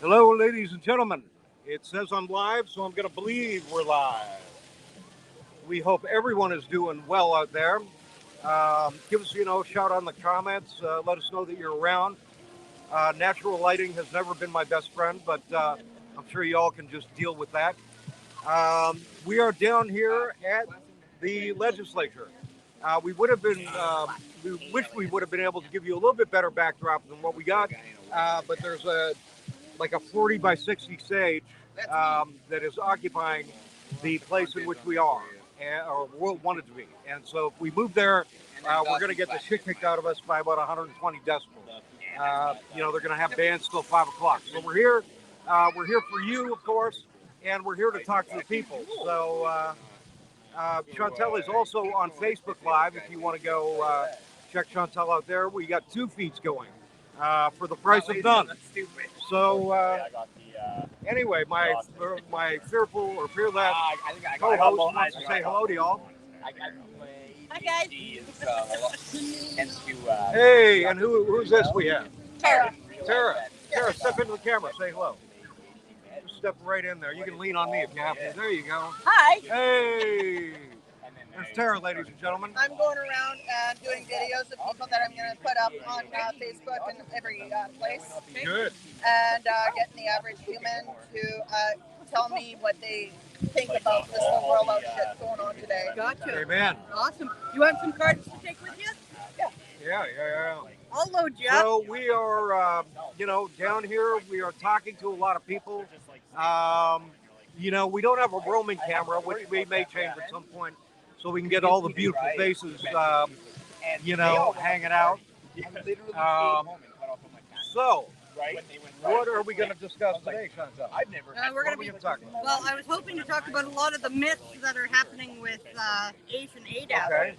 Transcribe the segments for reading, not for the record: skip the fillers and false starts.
Hello, ladies and gentlemen. It says I'm live, so I'm going to believe we're live. We hope everyone is doing well out there. Give us, a shout out in the comments. Let us know that you're around. Natural lighting has never been my best friend, but I'm sure you all can just deal with that. We are down here at the legislature. We would have been, we wish we would have been able to give you a little bit better backdrop than what we got, but there's like a 40 by 60 stage that is occupying the place in which we are, or wanted to be. And so if we move there, we're going to get the shit kicked out of us by about 120 decibels. They're going to have bands till 5 o'clock. So we're here. We're here for you, of course, and we're here to talk to the people. So Chantal is also on Facebook Live if you want to go check Chantal out there. We got 2 feeds going for the price of none. So anyway, my fearful or fearless co-host wants to say hello to y'all. Hi guys. Hey, and who's this we have? Tara. Tara, step into the camera. Say hello. Just step right in there. You can lean on me if you have to. There you go. Hi. Hey. There's Tara, ladies and gentlemen. I'm going around and doing videos of people that I'm going to put up on Facebook and every place. Good. And getting the average human to tell me what they think about this whole rollout shit going on today. Gotcha. Amen. Awesome. You want some cards to take with you? Yeah. I'll load you up. So we are, down here. We are talking to a lot of people. We don't have a roaming camera, which we may change at some point, so we can get all the beautiful faces, hanging out. So, what are we going to discuss today, Chantal? We're going to be talking about. Well, I was hoping to talk about a lot of the myths that are happening with AISH and ADAP.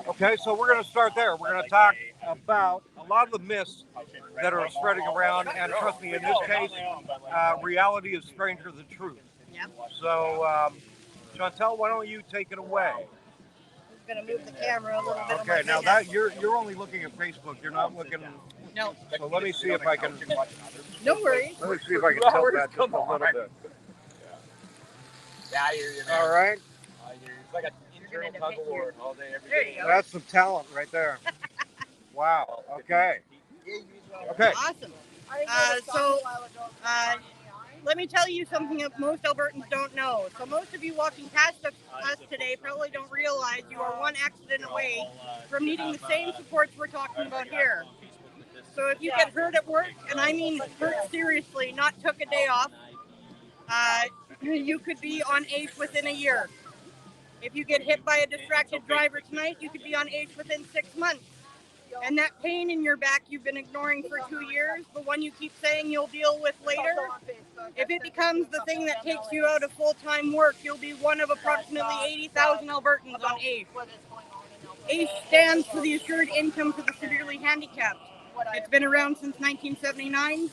Okay, so we're going to start there. We're going to talk about a lot of the myths that are spreading around, and trust me, in this case, reality is stranger than truth. Yep. So, Chantal, why don't you take it away? I'm going to move the camera a little bit. Okay, now that you're only looking at Facebook. You're not looking. No. So let me see if I can. No worries. Let me see if I can tilt that just a little bit. All right. It's like an internal tug of war all day, every There day. you go. That's some talent right there. Wow. Okay. Okay. Awesome. Let me tell you something that most Albertans don't know. So most of you walking past us today probably don't realize you are one accident away from needing the same supports we're talking about here. So if you get hurt at work, and I mean hurt seriously, not took a day off, you could be on AISH within a year. If you get hit by a distracted driver tonight, you could be on AISH within 6 months. And that pain in your back you've been ignoring for 2 years, the one you keep saying you'll deal with later, if it becomes the thing that takes you out of full-time work, you'll be one of approximately 80,000 Albertans on AISH. AISH stands for the Assured Income for the Severely Handicapped. It's been around since 1979.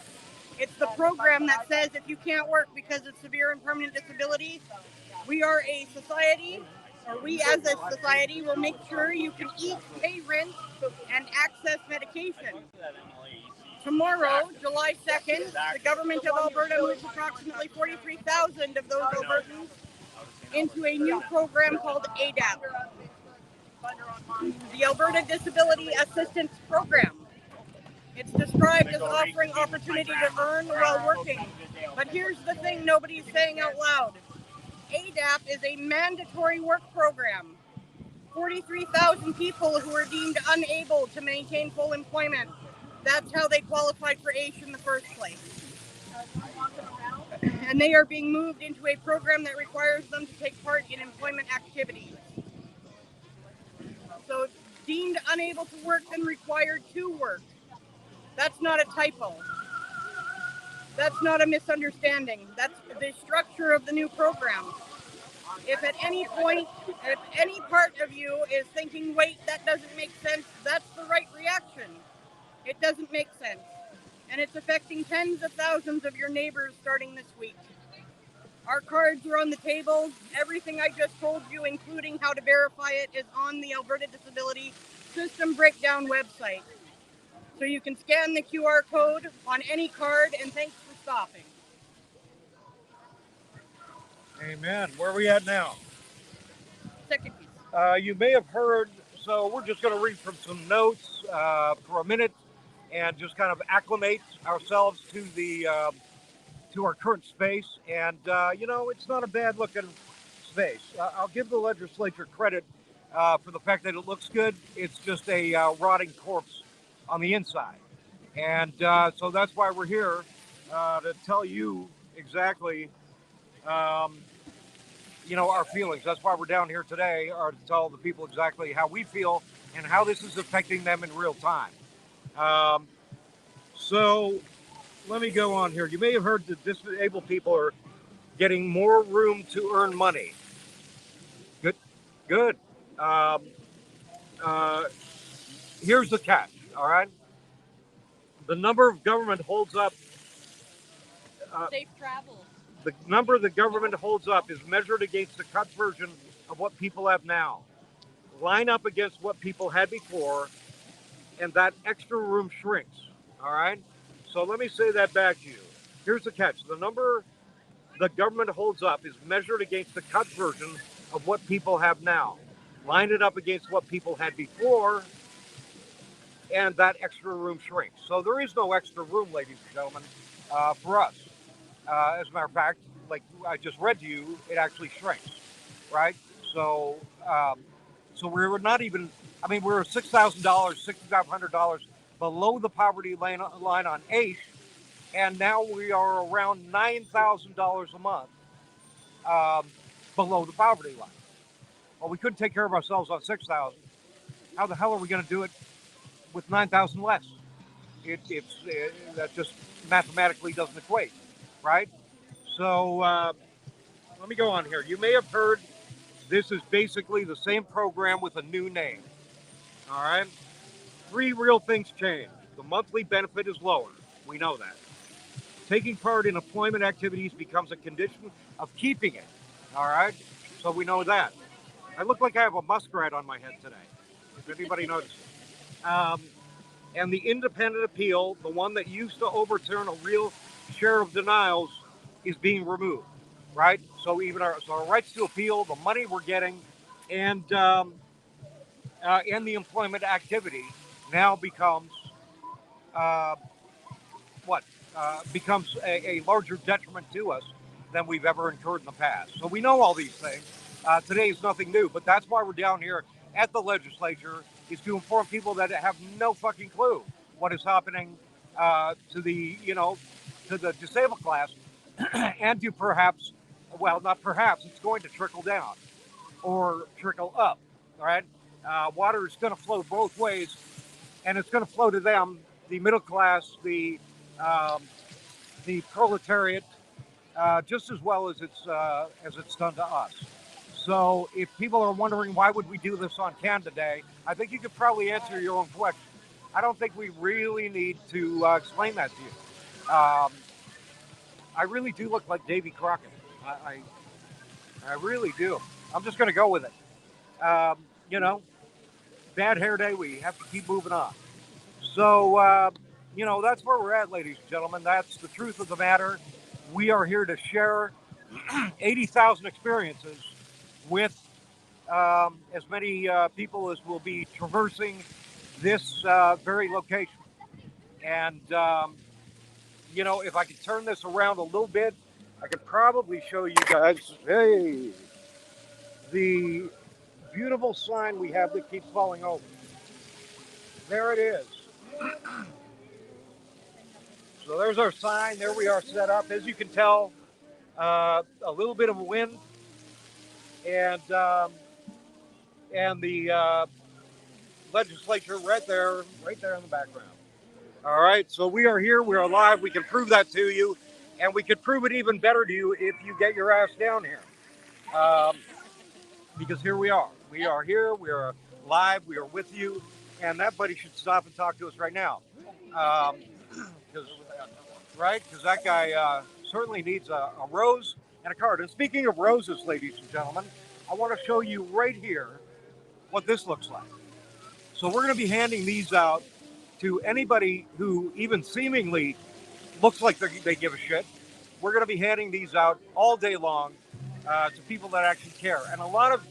It's the program that says if you can't work because of severe and permanent disability, we are a society, or we as a society will make sure you can eat, pay rent, and access medication. Tomorrow, July 2nd, the government of Alberta moves approximately 43,000 of those Albertans into a new program called ADAP, the Alberta Disability Assistance Program. It's described as offering opportunity to earn while working. But here's the thing nobody's saying out loud. ADAP is a mandatory work program. 43,000 people who are deemed unable to maintain full employment. That's how they qualified for AISH in the first place. And they are being moved into a program that requires them to take part in employment activities. So deemed unable to work and required to work. That's not a typo. That's not a misunderstanding. That's the structure of the new program. If at any point, if any part of you is thinking, wait, that doesn't make sense, that's the right reaction. It doesn't make sense. And it's affecting tens of thousands of your neighbors starting this week. Our cards are on the table. Everything I just told you, including how to verify it, is on the Alberta Disability System Breakdown website. So you can scan the QR code on any card, and thanks for stopping. Amen. Where are we at now? Second piece. You may have heard, so we're just going to read from some notes for a minute and just kind of acclimate ourselves to the to our current space. And you know, it's not a bad looking space. I'll give the legislature credit for the fact that it looks good. It's just a rotting corpse on the inside, and so that's why we're here to tell you exactly. You know, our feelings. That's why we're down here today, are to tell the people exactly how we feel and how this is affecting them in real time. So let me go on here. You may have heard that disabled people are getting more room to earn money. Good, good. Uh, Here's the catch. All right, the number of government holds up. Safe travels. The number the government holds up is measured against the cut version of what people have now. Line up against what people had before, and that extra room shrinks. All right? So let me say that back to you. Here's the catch. The number the government holds up is measured against the cut version of what people have now. Line it up against what people had before, and that extra room shrinks. So there is no extra room, ladies and gentlemen, for us. As a matter of fact, like I just read to you, it actually shrinks, right? So, so we were not even. I mean, we were $6,000, $6,500 below the poverty line on AISH, and now we are around $9,000 a month below the poverty line. Well, we couldn't take care of ourselves on 6,000. How the hell are we going to do it with 9,000 less? That just mathematically doesn't equate, right? So let me go on here. You may have heard this is basically the same program with a new name. All right. 3 real things change. The monthly benefit is lower. We know that. Taking part in employment activities becomes a condition of keeping it. All right. So we know that. I look like I have a muskrat on my head today, if anybody notices. And the independent appeal, the one that used to overturn a real share of denials, is being removed, right? So even our rights to appeal, the money we're getting, and the employment activity now becomes becomes a larger detriment to us than we've ever incurred in the past. So we know all these things. Today is nothing new, but that's why we're down here at the legislature, is to inform people that have no fucking clue what is happening to the, you know, to the disabled class, and to perhaps, well, not perhaps, it's going to trickle down or trickle up. All right, water is going to flow both ways, and it's going to flow to them, the middle class, the proletariat, just as well as it's done to us. So if people are wondering why would we do this on Canada Day, I think you could probably answer your own question. I don't think we really need to explain that to you. I really do look like Davy Crockett. I really do. I'm just going to go with it. You know, bad hair day, we have to keep moving on. So, you know, that's where we're at, ladies and gentlemen. That's the truth of the matter. We are here to share 80,000 experiences with as many people as will be traversing this very location. And, you know, if I could turn this around a little bit, I could probably show you guys, hey, the beautiful sign we have that keeps falling over. There it is. So there's our sign. There we are set up. As you can tell, a little bit of wind, and the legislature right there in the background. All right, so we are here. We are live. We can prove that to you, and we could prove it even better to you if you get your ass down here. Because here we are. We are here. We are live. We are with you, and that buddy should stop and talk to us right now. Because that guy certainly needs a rose and a card. And speaking of roses, ladies and gentlemen, I want to show you right here what this looks like. So we're going to be handing these out to anybody who even seemingly looks like they give a shit. We're going to be handing these out all day long to people that actually care. And a lot of,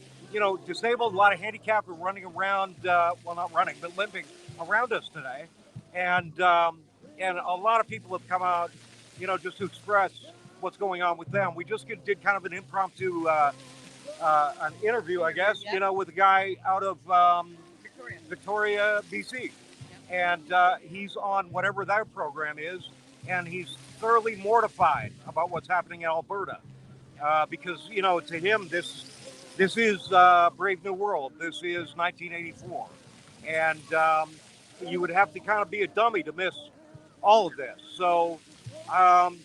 disabled, a lot of handicapped are running around, well, not running, but limping around us today. And a lot of people have come out, just to express what's going on with them. We just did kind of an impromptu an interview, I guess, with a guy out of Victoria, BC. And he's on whatever that program is, and he's thoroughly mortified about what's happening in Alberta. Because, to him, this is Brave New World. This is 1984. And you would have to kind of be a dummy to miss all of this. So I'm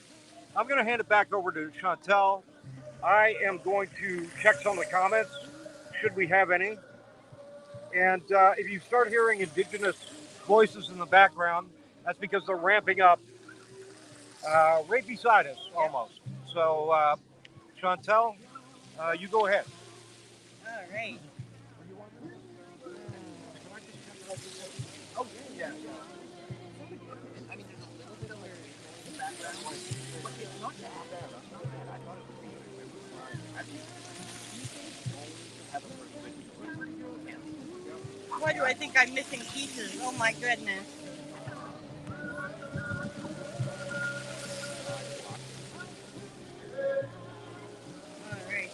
going to hand it back over to Chantal. I am going to check some of the comments, should we have any. And if you start hearing Indigenous voices in the background, that's because they're ramping up right beside us, almost. So, Chantal, you go ahead. All right. Oh, yeah. I mean, there's a little bit of a background, but it's not that bad. I thought it would be. Why do I think I'm missing pieces? Oh my goodness. All right.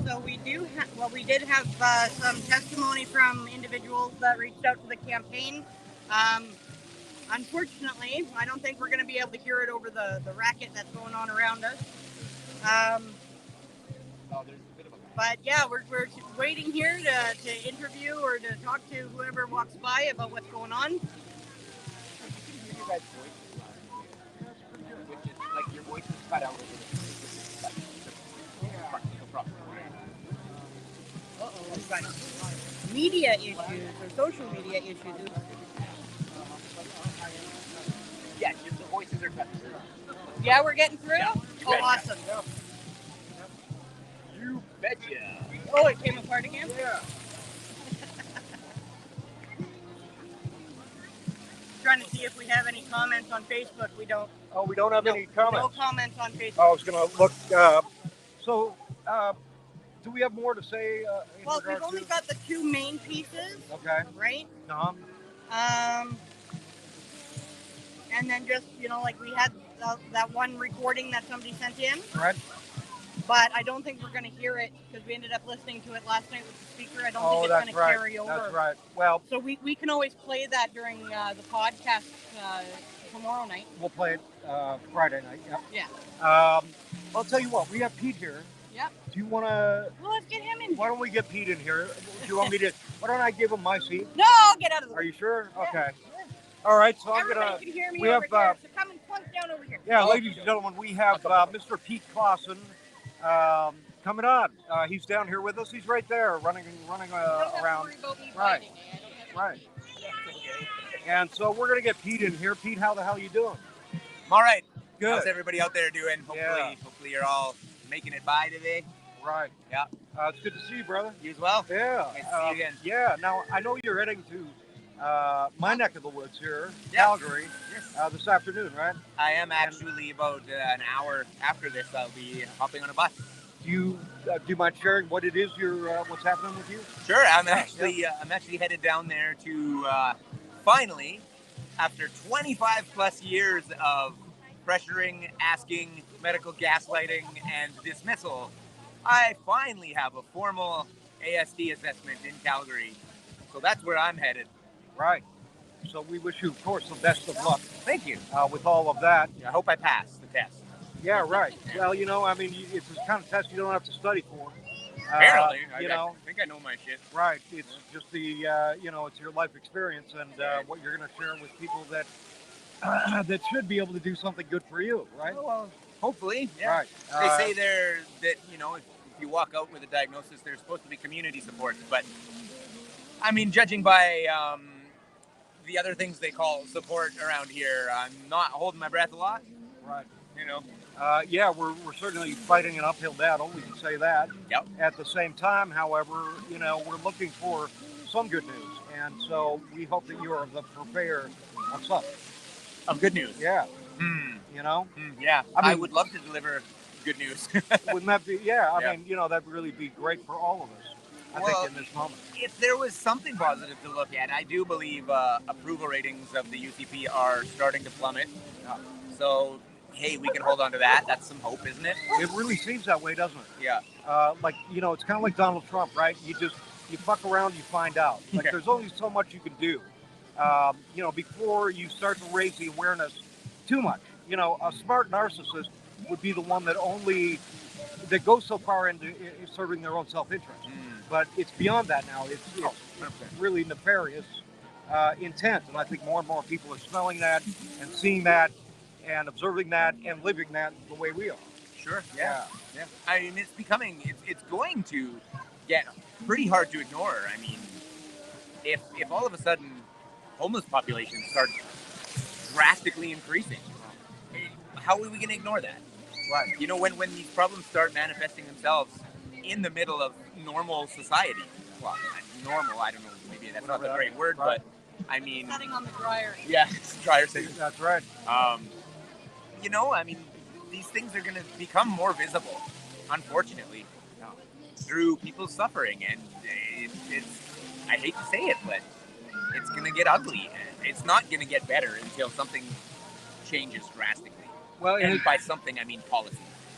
So we did have some testimony from individuals that reached out to the campaign. Unfortunately, I don't think we're going to be able to hear it over the racket that's going on around us. But yeah, we're waiting here to interview or to talk to whoever walks by about what's going on. You can hear your guys' voices, which is like your voice is cut out. We've got media issues or social media issues. Yeah, just the voices are cut through. Yeah, we're getting through? Yeah, oh, awesome. You betcha. Oh, it came apart again? Yeah. Trying to see if we have any comments on Facebook. We don't. Oh, we don't have any comments? No comments on Facebook. I was going to look. Do we have more to say? Well, we've only got the two main pieces. Okay. Right? Uh-huh. And then just, like we had that one recording that somebody sent in. Right. But I don't think we're going to hear it because we ended up listening to it last night with the speaker. I don't think it's going to carry over. That's right. Well, so we can always play that during the podcast tomorrow night. We'll play it Friday night. Yep. Yeah. I'll tell you what. We have Pete here. Yep. Do you want to? Well, let's get him in. Why don't we get Pete in here? Do you want me to? Why don't I give him my seat? No, get out of the way. Are you sure? Yeah. Okay. All right. So Everybody I'm gonna. can hear me we over have. here, so come and plunk down over here. Yeah, ladies and gentlemen, we have Mr. Pete Clausen coming on. He's down here with us. He's right there, running around. Don't have to worry about me fighting, eh? Right. And so we're gonna get Pete in here. Pete, how the hell you doing? I'm all right. Good. How's everybody out there doing? Hopefully you're all making it by today. Right. Yeah. It's good to see you, brother. You as well? Yeah. Nice to see you again. Yeah. Now, I know you're heading to my neck of the woods here, Yeah. Calgary, Yes. this afternoon, right? I am actually about an hour after this. I'll be hopping on a bus. Do you mind sharing what it is what's happening with you? Sure. I'm actually headed down there to finally, after 25 plus years of pressuring, asking, medical gaslighting, and dismissal, I finally have a formal ASD assessment in Calgary. So that's where I'm headed. Right. So we wish you, of course, the best of luck Thank you. with all of that. I hope I pass the test. Yeah, right. Well, it's the kind of test you don't have to study for. Apparently. I think I know my shit. Right. It's just the, it's your life experience and what you're going to share with people that that should be able to do something good for you, right? Well, hopefully. Yeah. Right. They say that if you walk out with a diagnosis, there's supposed to be community support. But, I mean, judging by the other things they call support around here, I'm not holding my breath a lot. Right. Yeah, we're certainly fighting an uphill battle. We can say that. Yep. At the same time, however, we're looking for some good news, and so we hope that you are the purveyor of some. Of good news. Yeah. Hmm. I Yeah. mean- I would love to deliver good news. Wouldn't that be? Yeah. I Yeah. mean, that'd really be great for all of us. I Well, think in this moment. If there was something positive to look at, I do believe approval ratings of the UCP are starting to plummet. Yeah. So, hey, we can hold on to that. That's some hope, isn't it? It really seems that way, doesn't it? Yeah. It's kind of like Donald Trump, right? You fuck around, you find out. Like Yeah. there's only so much you can do. Before you start to raise the awareness too much. A smart narcissist would be the one that goes so far into serving their own self-interest. But it's beyond that now. It's really nefarious intent, and I think more and more people are smelling that and seeing that and observing that and living that the way we are. Sure. Yeah. I mean, it's going to get pretty hard to ignore. I mean, if all of a sudden homeless populations start drastically increasing, how are we going to ignore that? Right. When these problems start manifesting themselves in the middle of normal society. Well, normal, I don't know, maybe that's not the great word, Right. but I mean, Setting on the dryer. yeah, it's drier saying. That's right. I mean, these things are going to become more visible, unfortunately, through people's suffering, and it's I hate to say it, but it's going to get ugly. It's not going to get better until something changes drastically. Well, And by something, I mean policy.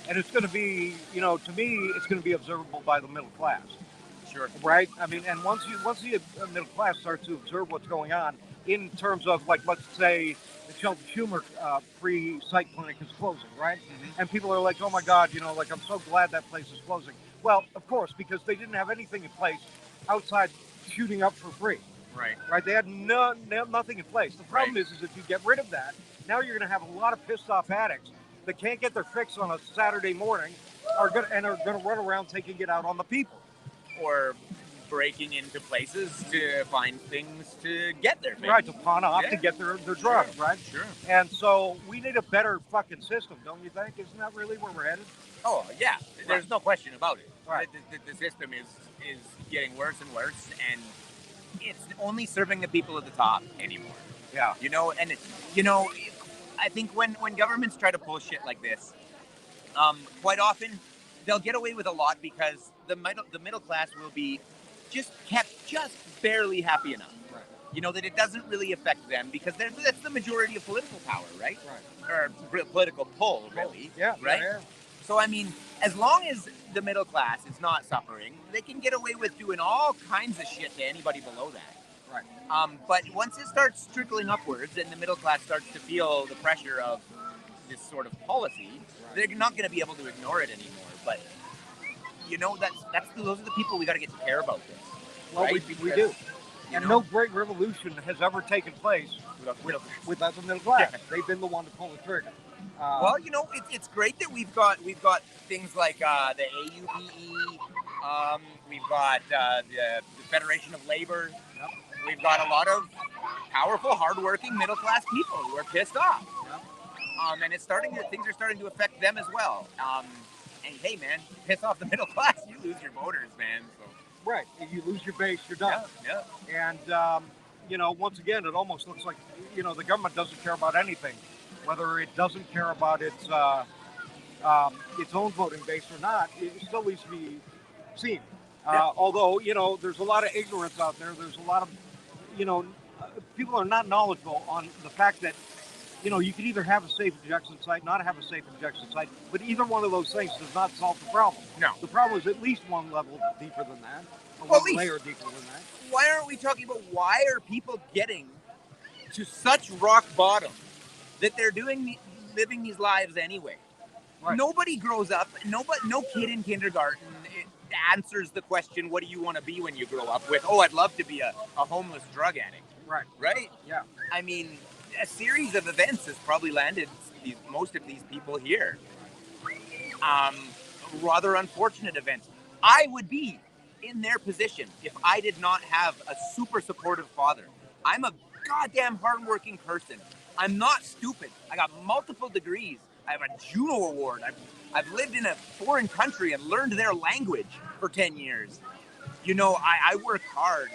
and it's going to be, to me, it's going to be observable by the middle class, Sure. right? I mean, and once the middle class starts to observe what's going on in terms of, like, let's say the Shelton Schumer free psych clinic is closing, right? Mm-hmm. And people are like, oh my God, I'm so glad that place is closing. Well, of course, because they didn't have anything in place outside shooting up for free, Right. right? They had nothing in place. The problem is if you get rid of that, now you're going to have a lot of pissed off addicts that can't get their fix on a Saturday morning are going to run around taking it out on the people. Or breaking into places to find things to get their fix. Right, to pawn off Yeah. to get their drugs, right? Sure. And so we need a better fucking system, don't you think? Isn't that really where we're headed? Oh yeah, there's no question about it. Right. The system is getting worse and worse, and it's only serving the people at the top anymore. Yeah. I think when governments try to pull shit like this, quite often they'll get away with a lot because the middle class will be just kept just barely happy enough. Right. That it doesn't really affect them because that's the majority of political power, right? Right. Or political pull, really. Yeah. Right? Yeah. So, I mean, as long as the middle class is not suffering, they can get away with doing all kinds of shit to anybody below that. Right. But once it starts trickling upwards and the middle class starts to feel the pressure of this sort of policy, they're not going to be able to ignore it anymore. But, those are the people we got to get to care about this. Well, right? we do. And no great revolution has ever taken place without the middle class. Yeah. They've been the one to pull the trigger. Well, it's great that we've got things like the AUPE. We've got the Federation of Labor. Yep. We've got a lot of powerful, hardworking, middle-class people who are pissed off. Yep. And things are starting to affect them as well. And hey, man, you piss off the middle class, you lose your voters, man. So. Right. If you lose your base, you're done. Yeah. And once again, it almost looks like the government doesn't care about anything, whether it doesn't care about its own voting base or not. It still needs to be seen. Although there's a lot of ignorance out there. There's a lot of people are not knowledgeable on the fact that you can either have a safe injection site, not have a safe injection site, but either one of those things does not solve the problem. No. The problem is at least one level deeper than that, or Well, one layer deeper than that. Why aren't we talking about why are people getting to such rock bottom that they're living these lives anyway? Right. Nobody grows up. No kid in kindergarten answers the question, "What do you want to be when you grow up?" with, "Oh, I'd love to be a homeless drug addict." Right. Right? Yeah. I mean, a series of events has probably landed most of these people here. Rather unfortunate events. I would be in their position if I did not have a super supportive father. I'm a goddamn hardworking person. I'm not stupid. I got multiple degrees. I have a Juno Award. I've lived in a foreign country and learned their language for 10 years. You know, I work hard.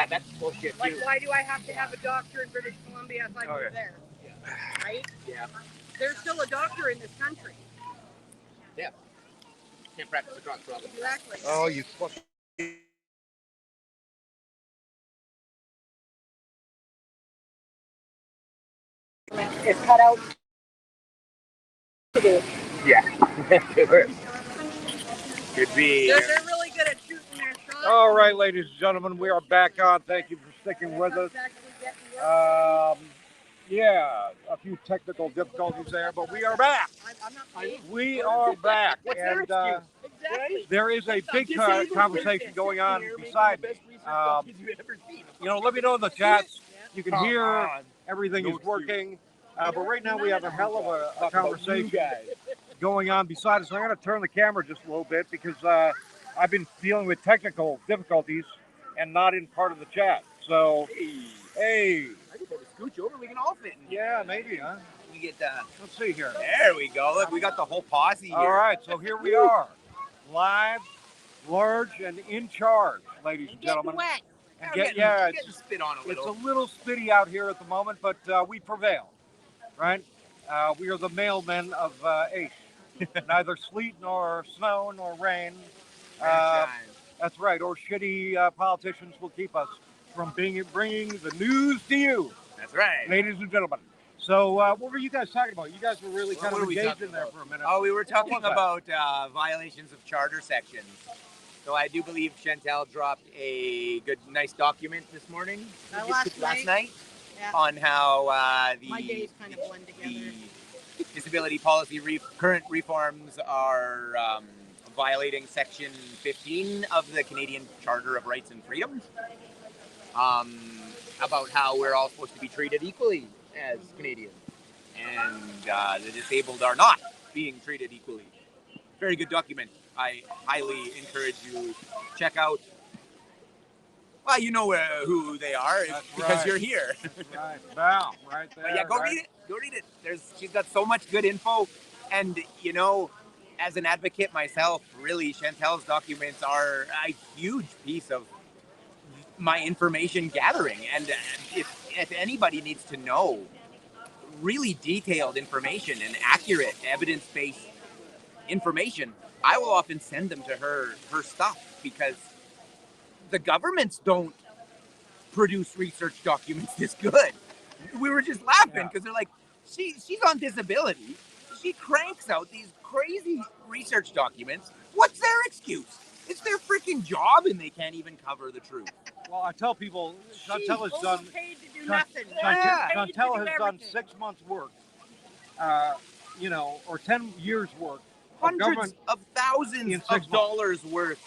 that's bullshit Like, too. why do I have to have a doctor in British Columbia if I move Okay. there? Right? Yeah. There's still a doctor in this country. Yeah. Can't practice across provinces. Exactly. Oh, you fucking. It's cut out to do. Yeah. Could be. They're really good at shooting their shots. All right, ladies and gentlemen, we are back on. Thank you for sticking with us. Yeah, a few technical difficulties there, but we are back. I'm not paid. We are back, and Exactly. there is a big conversation going on beside me. You know, let me know in the chats. You can hear everything is working, but right now we have a hell of a conversation going on beside us. I'm going to turn the camera just a little bit because I've been dealing with technical difficulties and not in part of the chat. So, hey. I just had to scooch over. We can all fit in. Yeah, maybe, huh? We get Let's see here. There we go. Look, we got the whole posse here. All right, so here we are, live, large, and in charge, ladies and gentlemen. Wet. And Getting spit on a it's little. a little spitty out here at the moment, but we prevail, right? We are the mailmen of AISH. Neither sleet nor snow nor rain. That's right, or shitty politicians will keep us from bringing the news to you. That's right. Ladies and gentlemen. So what were you guys talking about? You guys were really kind of engaged in there for a minute. Oh, we were talking What was about violations of charter sections. So I do believe Chantal dropped a nice document this morning, Last night, Yeah. on how My days kind of blend together. the disability policy current reforms are violating Section 15 of the Canadian Charter of Rights and Freedoms, about how we're all supposed to be treated equally as Canadians, and the disabled are not being treated equally. Very good document. I highly encourage you check out. Well, you know who they are because you're here. That's right. Wow, right there. But yeah, go read it. Go read it. She's got so much good info, and you know, as an advocate myself, really, Chantal's documents are a huge piece of my information gathering. And if anybody needs to know really detailed information and accurate evidence-based information, I will often send them to her stuff, because the governments don't produce research documents this good. We were just laughing because they're like, she's on disability. She cranks out these crazy research documents. What's their excuse? It's their freaking job, and they can't even cover the truth. Well, I tell people, Chantal has done. Paid to do nothing. Chantal has done 6 months' work, or 10 years' work. Hundreds of thousands of dollars worth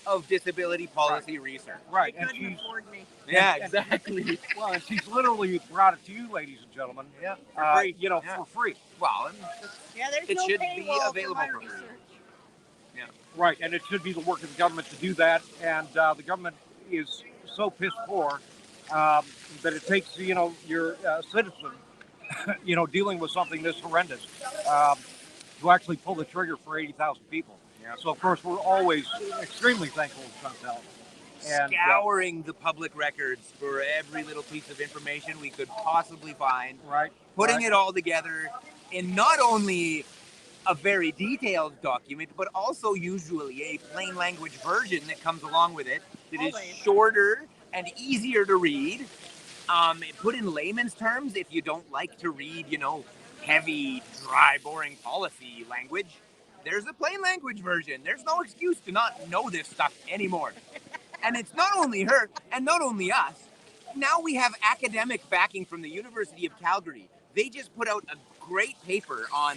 of disability policy research. Right, They couldn't afford me. Yeah, exactly. Well, and she's literally brought it to you, ladies and gentlemen. Yeah, for free. For free. Well, There's it no should paywall be for available my for free. research. Yeah. Right, and it should be the work of the government to do that, and the government is so piss poor that it takes, your citizen, dealing with something this horrendous, to actually pull the trigger for 80,000 people. Yeah. So, of course, we're always extremely thankful to Chantal. And, scouring the public records for every little piece of information we could possibly find. Right. Putting it all together in not only a very detailed document, but also usually a plain language version that comes along with it that is shorter and easier to read. Put in layman's terms if you don't like to read, heavy, dry, boring policy language. There's a plain language version. There's no excuse to not know this stuff anymore. And it's not only her and not only us. Now we have academic backing from the University of Calgary. They just put out a great paper on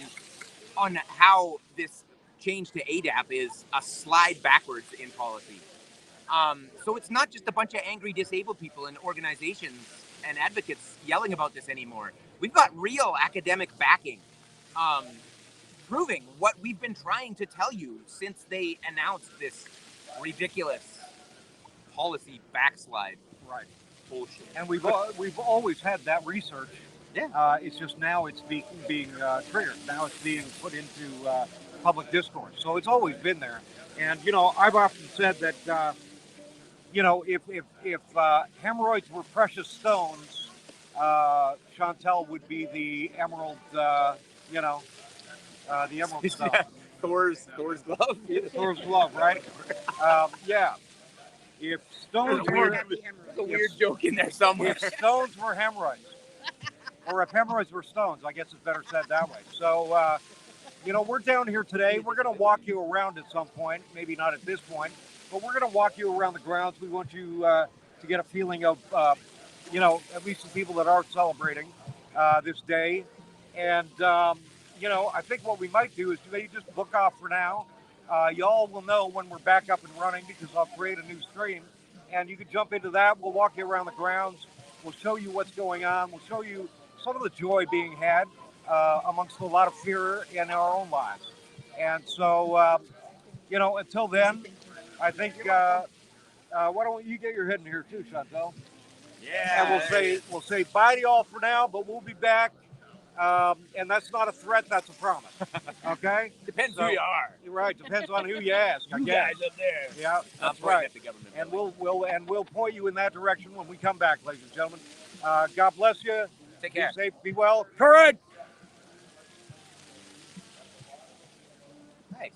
how this change to ADAP is a slide backwards in policy. So it's not just a bunch of angry disabled people and organizations and advocates yelling about this anymore. We've got real academic backing, proving what we've been trying to tell you since they announced this ridiculous policy backslide. Right. Bullshit. And we've always had that research. Yeah. It's just now it's being triggered. Now it's being put into public discourse. So it's always been there. And I've often said that you know, if hemorrhoids were precious stones, Chantal would be the emerald, you know, the emerald stone. Thor's glove. Thor's glove, right? Yeah. If stones were There's a weird joke in there somewhere. if stones were hemorrhoids, or if hemorrhoids were stones, I guess it's better said that way. So, you know, we're down here today. We're going to walk you around at some point, maybe not at this point, but we're going to walk you around the grounds. We want you to get a feeling of, you know, at least the people that are celebrating this day. And, you know, I think what we might do is maybe just book off for now. Y'all will know when we're back up and running because I'll create a new stream. And you can jump into that. We'll walk you around the grounds. We'll show you what's going on. We'll show you some of the joy being had amongst a lot of fear in our own lives. And so, you know, until then, I think, why don't you get your head in here too, Chantal? Yeah. And we'll say bye to y'all for now, but we'll be back. And that's not a threat, that's a promise. Okay? Depends who you are. You're right. Depends on who you ask, I guess. Guys up there. Yeah, that's right. And we'll point you in that direction when we come back, ladies and gentlemen. God bless you. Take care. Be safe, be well. Courage!